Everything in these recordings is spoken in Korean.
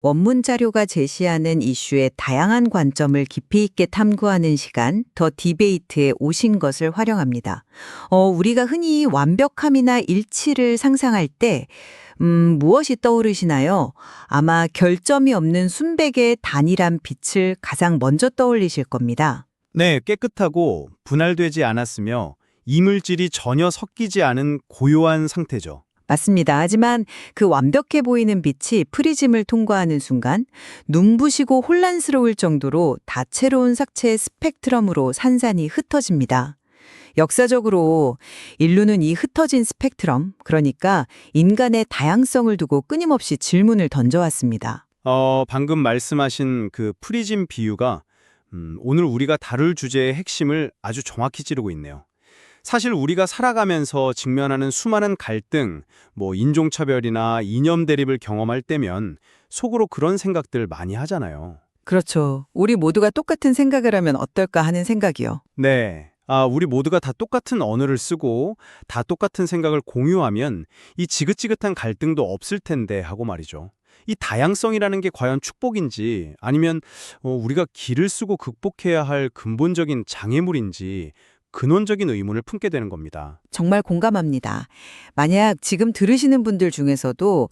원문 자료가 제시하는 이슈의 다양한 관점을 깊이 있게 탐구하는 시간, 더 디베이트에 오신 것을 활용합니다. 우리가 흔히 완벽함이나 일치를 상상할 때, 무엇이 떠오르시나요? 아마 결점이 없는 순백의 단일한 빛을 가장 먼저 떠올리실 겁니다. 네, 깨끗하고 분할되지 않았으며 이물질이 전혀 섞이지 않은 고요한 상태죠. 맞습니다. 하지만 그 완벽해 보이는 빛이 프리즘을 통과하는 순간 눈부시고 혼란스러울 정도로 다채로운 색채의 스펙트럼으로 산산이 흩어집니다. 역사적으로 인류는 이 흩어진 스펙트럼, 그러니까 인간의 다양성을 두고 끊임없이 질문을 던져왔습니다. 방금 말씀하신 그 프리즘 비유가 오늘 우리가 다룰 주제의 핵심을 아주 정확히 찌르고 있네요. 사실 우리가 살아가면서 직면하는 수많은 갈등, 인종차별이나 이념 대립을 경험할 때면 속으로 그런 생각들 많이 하잖아요. 그렇죠. 우리 모두가 똑같은 생각을 하면 어떨까 하는 생각이요. 네. 우리 모두가 다 똑같은 언어를 쓰고 다 똑같은 생각을 공유하면 이 지긋지긋한 갈등도 없을 텐데 하고 말이죠. 이 다양성이라는 게 과연 축복인지 아니면 우리가 기를 쓰고 극복해야 할 근본적인 장애물인지 근원적인 의문을 품게 되는 겁니다. 정말 공감합니다. 만약 지금 들으시는 분들 중에서도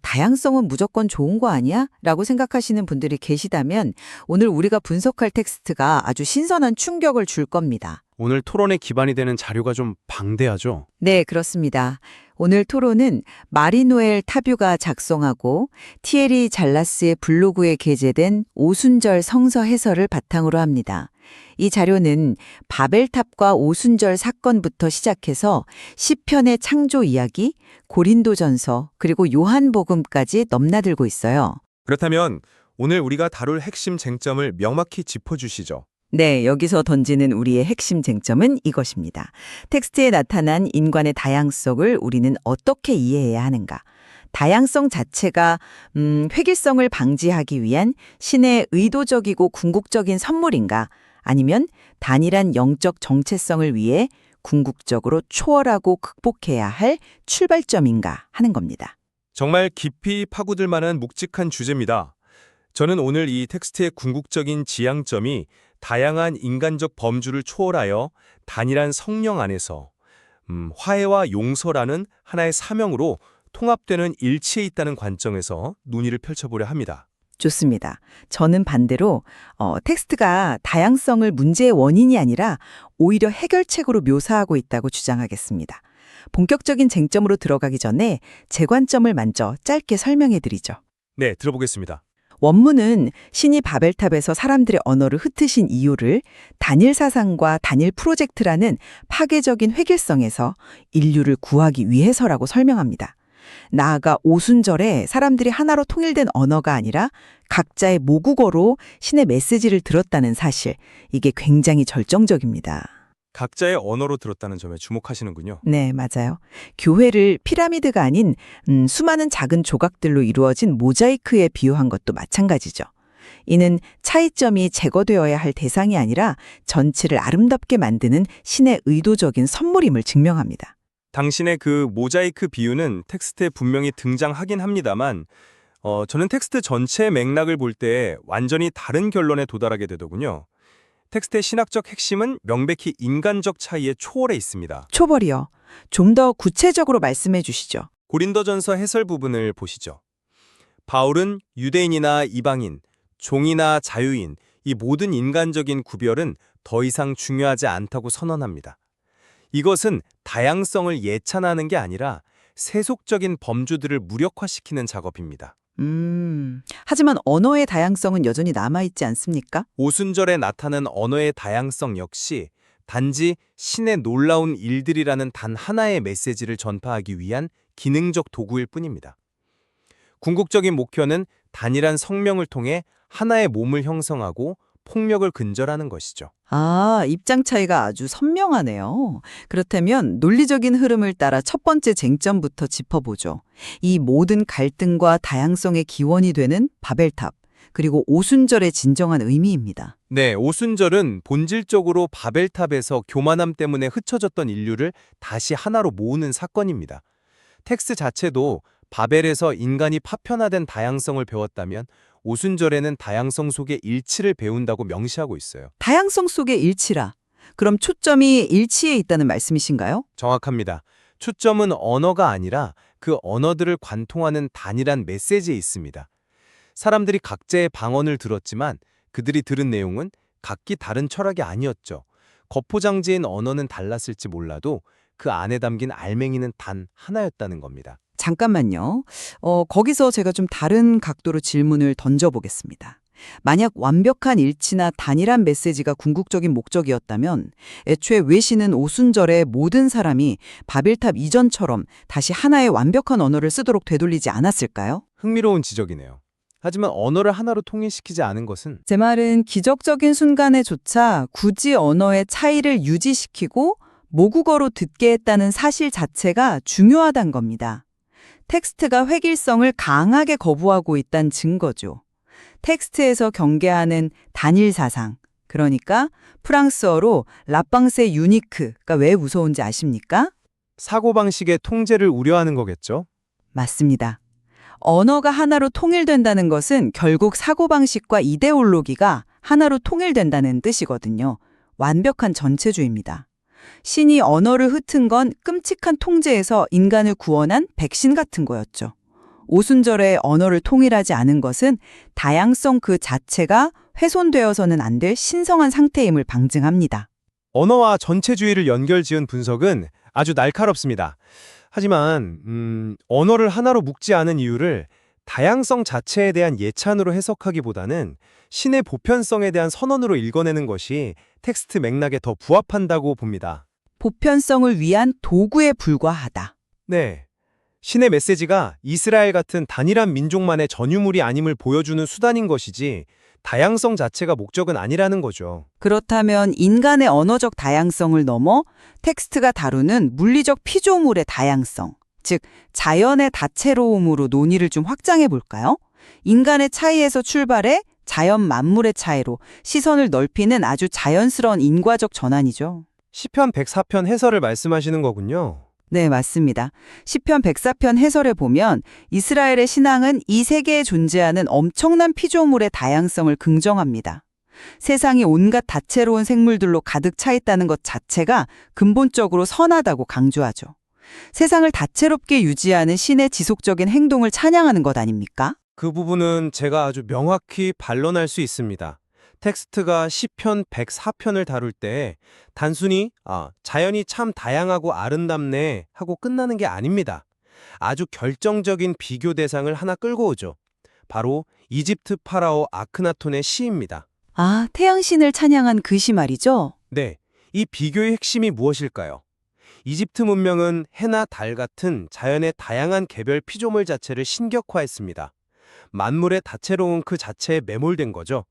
다양성은 무조건 좋은 거 아니야? 라고 생각하시는 분들이 계시다면 오늘 우리가 분석할 텍스트가 아주 신선한 충격을 줄 겁니다. 오늘 토론의 기반이 되는 자료가 좀 방대하죠? 네, 그렇습니다. 오늘 토론은 마리노엘 타뷰가 작성하고 티에리 잘라스의 블로그에 게재된 오순절 성서 해설을 바탕으로 합니다. 이 자료는 바벨탑과 오순절 사건부터 시작해서 시편의 창조 이야기, 고린도전서, 그리고 요한복음까지 넘나들고 있어요. 그렇다면 오늘 우리가 다룰 핵심 쟁점을 명확히 짚어주시죠. 네, 여기서 던지는 우리의 핵심 쟁점은 이것입니다. 텍스트에 나타난 인간의 다양성을 우리는 어떻게 이해해야 하는가? 다양성 자체가 획일성을 방지하기 위한 신의 의도적이고 궁극적인 선물인가? 아니면 단일한 영적 정체성을 위해 궁극적으로 초월하고 극복해야 할 출발점인가 하는 겁니다. 정말 깊이 파고들 만한 묵직한 주제입니다. 저는 오늘 이 텍스트의 궁극적인 지향점이 다양한 인간적 범주를 초월하여 단일한 성령 안에서 화해와 용서라는 하나의 사명으로 통합되는 일치에 있다는 관점에서 논의를 펼쳐보려 합니다. 좋습니다. 저는 반대로 텍스트가 다양성을 문제의 원인이 아니라 오히려 해결책으로 묘사하고 있다고 주장하겠습니다. 본격적인 쟁점으로 들어가기 전에 제 관점을 먼저 짧게 설명해 드리죠. 네, 들어보겠습니다. 원문은 신이 바벨탑에서 사람들의 언어를 흩으신 이유를 단일 사상과 단일 프로젝트라는 파괴적인 획일성에서 인류를 구하기 위해서라고 설명합니다. 나아가 오순절에 사람들이 하나로 통일된 언어가 아니라 각자의 모국어로 신의 메시지를 들었다는 사실, 이게 굉장히 절정적입니다. 각자의 언어로 들었다는 점에 주목하시는군요. 네, 맞아요. 교회를 피라미드가 아닌 수많은 작은 조각들로 이루어진 모자이크에 비유한 것도 마찬가지죠. 이는 차이점이 제거되어야 할 대상이 아니라 전체를 아름답게 만드는 신의 의도적인 선물임을 증명합니다. 당신의 그 모자이크 비유는 텍스트에 분명히 등장하긴 합니다만 저는 텍스트 전체의 맥락을 볼 때 완전히 다른 결론에 도달하게 되더군요. 텍스트의 신학적 핵심은 명백히 인간적 차이의 초월에 있습니다. 초벌이요. 좀 더 구체적으로 말씀해 주시죠. 고린도전서 해설 부분을 보시죠. 바울은 유대인이나 이방인, 종이나 자유인, 이 모든 인간적인 구별은 더 이상 중요하지 않다고 선언합니다. 이것은 다양성을 예찬하는 게 아니라 세속적인 범주들을 무력화시키는 작업입니다. 하지만 언어의 다양성은 여전히 남아있지 않습니까? 오순절에 나타난 언어의 다양성 역시 단지 신의 놀라운 일들이라는 단 하나의 메시지를 전파하기 위한 기능적 도구일 뿐입니다. 궁극적인 목표는 단일한 성명을 통해 하나의 몸을 형성하고 폭력을 근절하는 것이죠. 입장 차이가 아주 선명하네요. 그렇다면 논리적인 흐름을 따라 첫 번째 쟁점부터 짚어보죠. 이 모든 갈등과 다양성의 기원이 되는 바벨탑, 그리고 오순절의 진정한 의미입니다. 네, 오순절은 본질적으로 바벨탑에서 교만함 때문에 흩어졌던 인류를 다시 하나로 모으는 사건입니다. 텍스트 자체도 바벨에서 인간이 파편화된 다양성을 배웠다면 오순절에는 다양성 속의 일치를 배운다고 명시하고 있어요. 다양성 속의 일치라. 그럼 초점이 일치에 있다는 말씀이신가요? 정확합니다. 초점은 언어가 아니라 그 언어들을 관통하는 단일한 메시지에 있습니다. 사람들이 각자의 방언을 들었지만 그들이 들은 내용은 각기 다른 철학이 아니었죠. 겉포장지인 언어는 달랐을지 몰라도 그 안에 담긴 알맹이는 단 하나였다는 겁니다. 잠깐만요. 거기서 제가 좀 다른 각도로 질문을 던져보겠습니다. 만약 완벽한 일치나 단일한 메시지가 궁극적인 목적이었다면 애초에 왜 신은 오순절에 모든 사람이 바벨탑 이전처럼 다시 하나의 완벽한 언어를 쓰도록 되돌리지 않았을까요? 흥미로운 지적이네요. 하지만 언어를 하나로 통일시키지 않은 것은 제 말은 기적적인 순간에조차 굳이 언어의 차이를 유지시키고 모국어로 듣게 했다는 사실 자체가 중요하단 겁니다. 텍스트가 획일성을 강하게 거부하고 있다는 증거죠. 텍스트에서 경계하는 단일 사상, 그러니까 프랑스어로 라팡세 유니크가 왜 무서운지 아십니까? 사고방식의 통제를 우려하는 거겠죠? 맞습니다. 언어가 하나로 통일된다는 것은 결국 사고방식과 이데올로기가 하나로 통일된다는 뜻이거든요. 완벽한 전체주의입니다. 신이 언어를 흩은 건 끔찍한 통제에서 인간을 구원한 백신 같은 거였죠. 오순절에 언어를 통일하지 않은 것은 다양성 그 자체가 훼손되어서는 안 될 신성한 상태임을 방증합니다. 언어와 전체주의를 연결지은 분석은 아주 날카롭습니다. 하지만 언어를 하나로 묶지 않은 이유를 다양성 자체에 대한 예찬으로 해석하기보다는 신의 보편성에 대한 선언으로 읽어내는 것이 텍스트 맥락에 더 부합한다고 봅니다. 보편성을 위한 도구에 불과하다. 네. 신의 메시지가 이스라엘 같은 단일한 민족만의 전유물이 아님을 보여주는 수단인 것이지 다양성 자체가 목적은 아니라는 거죠. 그렇다면 인간의 언어적 다양성을 넘어 텍스트가 다루는 물리적 피조물의 다양성, 즉 자연의 다채로움으로 논의를 좀 확장해 볼까요? 인간의 차이에서 출발해 자연 만물의 차이로 시선을 넓히는 아주 자연스러운 인과적 전환이죠. 시편 104편 해설을 말씀하시는 거군요. 네, 맞습니다. 시편 104편 해설에 보면 이스라엘의 신앙은 이 세계에 존재하는 엄청난 피조물의 다양성을 긍정합니다. 세상이 온갖 다채로운 생물들로 가득 차 있다는 것 자체가 근본적으로 선하다고 강조하죠. 세상을 다채롭게 유지하는 신의 지속적인 행동을 찬양하는 것 아닙니까? 그 부분은 제가 아주 명확히 반론할 수 있습니다. 텍스트가 시편 104편을 다룰 때 단순히 자연이 참 다양하고 아름답네 하고 끝나는 게 아닙니다. 아주 결정적인 비교 대상을 하나 끌고 오죠. 바로 이집트 파라오 아크나톤의 시입니다. 아, 태양신을 찬양한 그 시 말이죠? 네, 이 비교의 핵심이 무엇일까요? 이집트 문명은 해나 달 같은 자연의 다양한 개별 피조물 자체를 신격화했습니다. 만물의 다채로운 그 자체에 매몰된 거죠.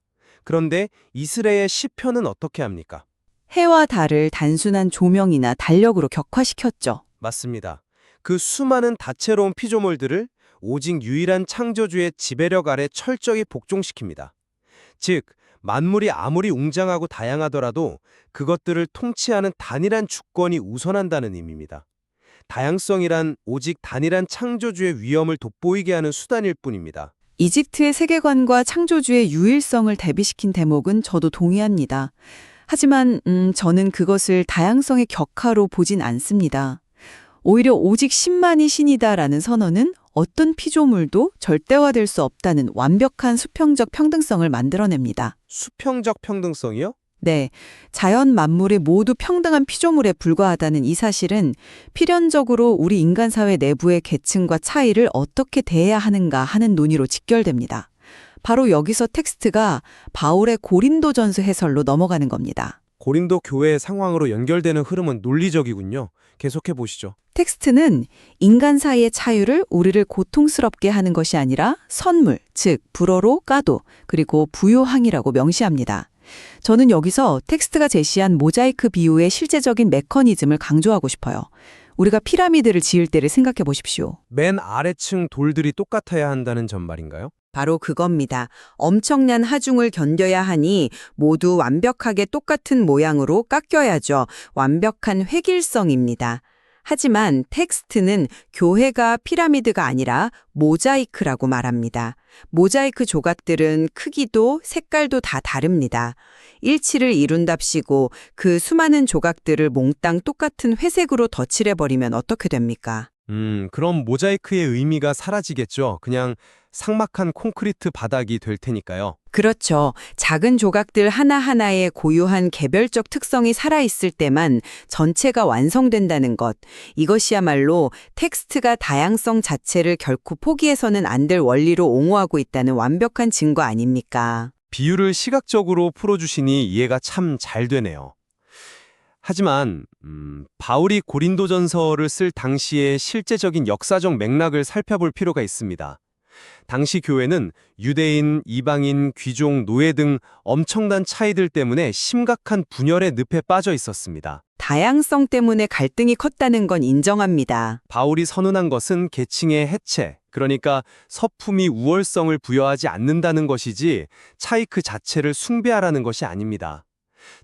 그런데 이스라엘의 시편은 어떻게 합니까? 해와 달을 단순한 조명이나 달력으로 격화시켰죠. 맞습니다. 그 수많은 다채로운 피조물들을 오직 유일한 창조주의 지배력 아래 철저히 복종시킵니다. 즉, 만물이 아무리 웅장하고 다양하더라도 그것들을 통치하는 단일한 주권이 우선한다는 의미입니다. 다양성이란 오직 단일한 창조주의 위엄을 돋보이게 하는 수단일 뿐입니다. 이집트의 세계관과 창조주의 유일성을 대비시킨 대목은 저도 동의합니다. 하지만 저는 그것을 다양성의 격화로 보진 않습니다. 오히려 오직 신만이 신이다라는 선언은 어떤 피조물도 절대화될 수 없다는 완벽한 수평적 평등성을 만들어냅니다. 수평적 평등성이요? 네, 자연 만물이 모두 평등한 피조물에 불과하다는 이 사실은 필연적으로 우리 인간 사회 내부의 계층과 차이를 어떻게 대해야 하는가 하는 논의로 직결됩니다. 바로 여기서 텍스트가 바울의 고린도전서 해설로 넘어가는 겁니다. 고린도 교회의 상황으로 연결되는 흐름은 논리적이군요. 계속해 보시죠. 텍스트는 인간 사이의 차유를 우리를 고통스럽게 하는 것이 아니라 선물, 즉 불어로 까도, 그리고 부요항이라고 명시합니다. 저는 여기서 텍스트가 제시한 모자이크 비유의 실제적인 메커니즘을 강조하고 싶어요. 우리가 피라미드를 지을 때를 생각해 보십시오. 맨 아래층 돌들이 똑같아야 한다는 점 말인가요? 바로 그겁니다. 엄청난 하중을 견뎌야 하니 모두 완벽하게 똑같은 모양으로 깎여야죠. 완벽한 획일성입니다. 하지만 텍스트는 교회가 피라미드가 아니라 모자이크라고 말합니다. 모자이크 조각들은 크기도 색깔도 다 다릅니다. 일치를 이룬답시고 그 수많은 조각들을 몽땅 똑같은 회색으로 덧칠해버리면 어떻게 됩니까? 그럼 모자이크의 의미가 사라지겠죠. 그냥 삭막한 콘크리트 바닥이 될 테니까요. 그렇죠. 작은 조각들 하나하나의 고유한 개별적 특성이 살아있을 때만 전체가 완성된다는 것. 이것이야말로 텍스트가 다양성 자체를 결코 포기해서는 안 될 원리로 옹호하고 있다는 완벽한 증거 아닙니까? 비유를 시각적으로 풀어주시니 이해가 참 잘 되네요. 하지만 바울이 고린도전서를 쓸 당시의 실제적인 역사적 맥락을 살펴볼 필요가 있습니다. 당시 교회는 유대인, 이방인, 귀족, 노예 등 엄청난 차이들 때문에 심각한 분열의 늪에 빠져 있었습니다. 다양성 때문에 갈등이 컸다는 건 인정합니다. 바울이 선언한 것은 계층의 해체, 그러니까 서품이 우월성을 부여하지 않는다는 것이지 차이 그 자체를 숭배하라는 것이 아닙니다.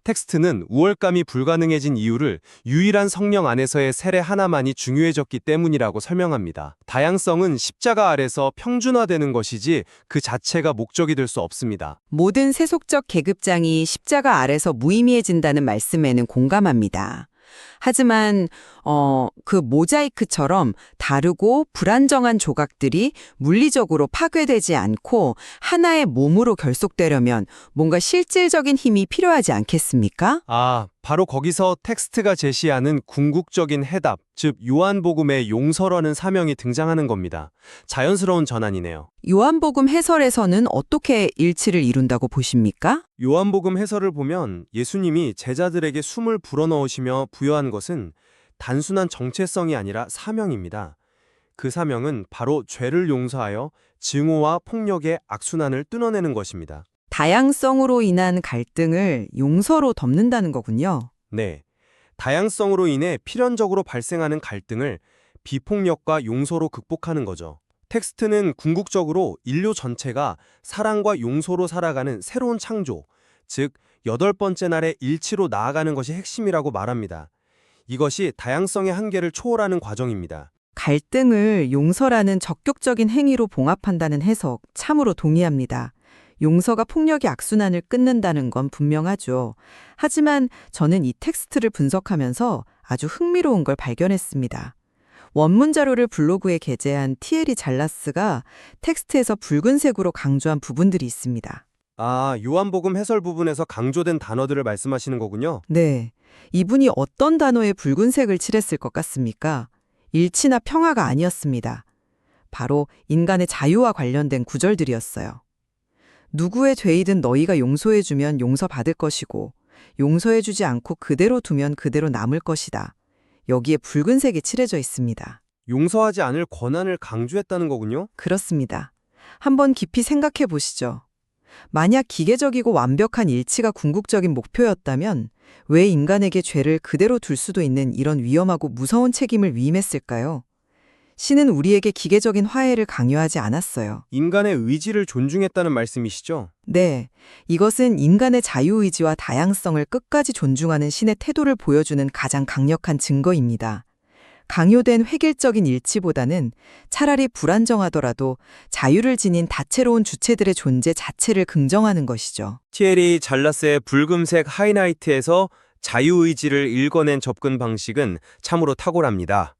텍스트는 우월감이 불가능해진 이유를 유일한 성령 안에서의 세례 하나만이 중요해졌기 때문이라고 설명합니다. 다양성은 십자가 아래서 평준화되는 것이지 그 자체가 목적이 될 수 없습니다. 모든 세속적 계급장이 십자가 아래서 무의미해진다는 말씀에는 공감합니다. 하지만 그 모자이크처럼 다르고 불안정한 조각들이 물리적으로 파괴되지 않고 하나의 몸으로 결속되려면 뭔가 실질적인 힘이 필요하지 않겠습니까? 바로 거기서 텍스트가 제시하는 궁극적인 해답, 즉 요한복음의 용서라는 사명이 등장하는 겁니다. 자연스러운 전환이네요. 요한복음 해설에서는 어떻게 일치를 이룬다고 보십니까? 요한복음 해설을 보면 예수님이 제자들에게 숨을 불어넣으시며 부여한 것은 단순한 정체성이 아니라 사명입니다. 그 사명은 바로 죄를 용서하여 증오와 폭력의 악순환을 뚫어내는 것입니다. 다양성으로 인한 갈등을 용서로 덮는다는 거군요. 네, 다양성으로 인해 필연적으로 발생하는 갈등을 비폭력과 용서로 극복하는 거죠. 텍스트는 궁극적으로 인류 전체가 사랑과 용서로 살아가는 새로운 창조, 즉 8번째 날의 일치로 나아가는 것이 핵심이라고 말합니다. 이것이 다양성의 한계를 초월하는 과정입니다. 갈등을 용서라는 적극적인 행위로 봉합한다는 해석 참으로 동의합니다. 용서가 폭력의 악순환을 끊는다는 건 분명하죠. 하지만 저는 이 텍스트를 분석하면서 아주 흥미로운 걸 발견했습니다. 원문 자료를 블로그에 게재한 티에리 잘라스가 텍스트에서 붉은색으로 강조한 부분들이 있습니다. 요한복음 해설 부분에서 강조된 단어들을 말씀하시는 거군요. 네, 이분이 어떤 단어에 붉은색을 칠했을 것 같습니까? 일치나 평화가 아니었습니다. 바로 인간의 자유와 관련된 구절들이었어요. 누구의 죄이든 너희가 용서해주면 용서받을 것이고 용서해주지 않고 그대로 두면 그대로 남을 것이다. 여기에 붉은색이 칠해져 있습니다. 용서하지 않을 권한을 강조했다는 거군요. 그렇습니다. 한번 깊이 생각해 보시죠. 만약 기계적이고 완벽한 일치가 궁극적인 목표였다면 왜 인간에게 죄를 그대로 둘 수도 있는 이런 위험하고 무서운 책임을 위임했을까요? 신은 우리에게 기계적인 화해를 강요하지 않았어요. 인간의 의지를 존중했다는 말씀이시죠? 네, 이것은 인간의 자유의지와 다양성을 끝까지 존중하는 신의 태도를 보여주는 가장 강력한 증거입니다. 강요된 획일적인 일치보다는 차라리 불안정하더라도 자유를 지닌 다채로운 주체들의 존재 자체를 긍정하는 것이죠. 티에리 잘라스의 붉은색 하이라이트에서 자유의지를 읽어낸 접근 방식은 참으로 탁월합니다.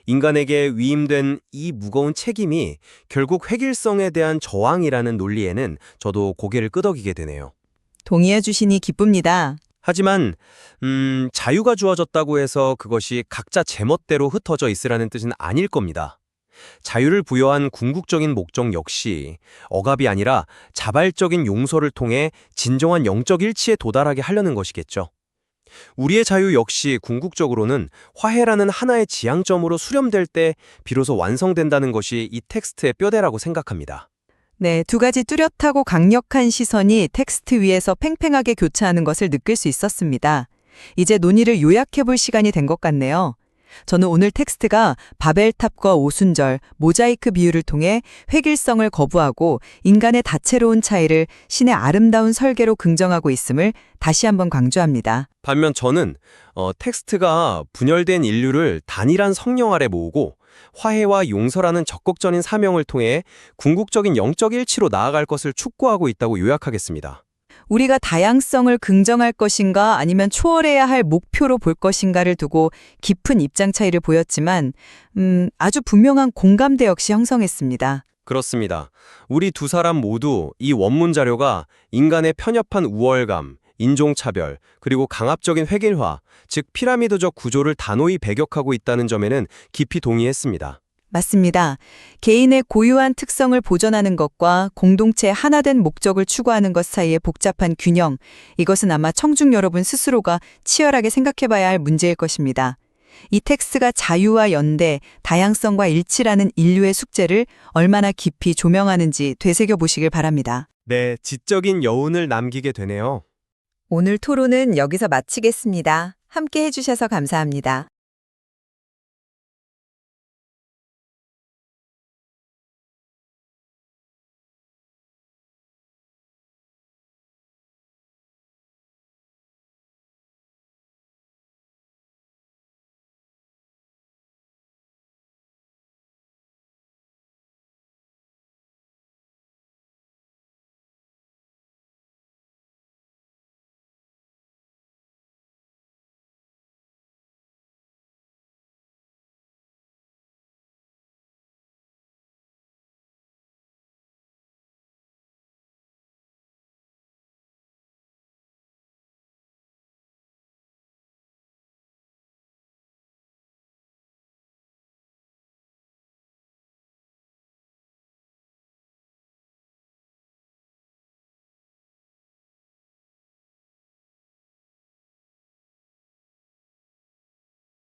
인간에게 위임된 이 무거운 책임이 결국 획일성에 대한 저항이라는 논리에는 저도 고개를 끄덕이게 되네요. 동의해 주시니 기쁩니다. 하지만 자유가 주어졌다고 해서 그것이 각자 제멋대로 흩어져 있으라는 뜻은 아닐 겁니다. 자유를 부여한 궁극적인 목적 역시 억압이 아니라 자발적인 용서를 통해 진정한 영적 일치에 도달하게 하려는 것이겠죠. 우리의 자유 역시 궁극적으로는 화해라는 하나의 지향점으로 수렴될 때 비로소 완성된다는 것이 이 텍스트의 뼈대라고 생각합니다. 네, 두 가지 뚜렷하고 강력한 시선이 텍스트 위에서 팽팽하게 교차하는 것을 느낄 수 있었습니다. 이제 논의를 요약해 볼 시간이 된 것 같네요. 저는 오늘 텍스트가 바벨탑과 오순절, 모자이크 비유를 통해 획일성을 거부하고 인간의 다채로운 차이를 신의 아름다운 설계로 긍정하고 있음을 다시 한번 강조합니다. 반면 저는 텍스트가 분열된 인류를 단일한 성령 아래 모으고 화해와 용서라는 적극적인 사명을 통해 궁극적인 영적 일치로 나아갈 것을 촉구하고 있다고 요약하겠습니다. 우리가 다양성을 긍정할 것인가 아니면 초월해야 할 목표로 볼 것인가를 두고 깊은 입장 차이를 보였지만 아주 분명한 공감대 역시 형성했습니다. 그렇습니다. 우리 두 사람 모두 이 원문 자료가 인간의 편협한 우월감, 인종차별, 그리고 강압적인 획일화, 즉 피라미드적 구조를 단호히 배격하고 있다는 점에는 깊이 동의했습니다. 맞습니다. 개인의 고유한 특성을 보존하는 것과 공동체 하나된 목적을 추구하는 것 사이의 복잡한 균형, 이것은 아마 청중 여러분 스스로가 치열하게 생각해봐야 할 문제일 것입니다. 이 텍스트가 자유와 연대, 다양성과 일치라는 인류의 숙제를 얼마나 깊이 조명하는지 되새겨보시길 바랍니다. 네, 지적인 여운을 남기게 되네요. 오늘 토론은 여기서 마치겠습니다. 함께 해주셔서 감사합니다.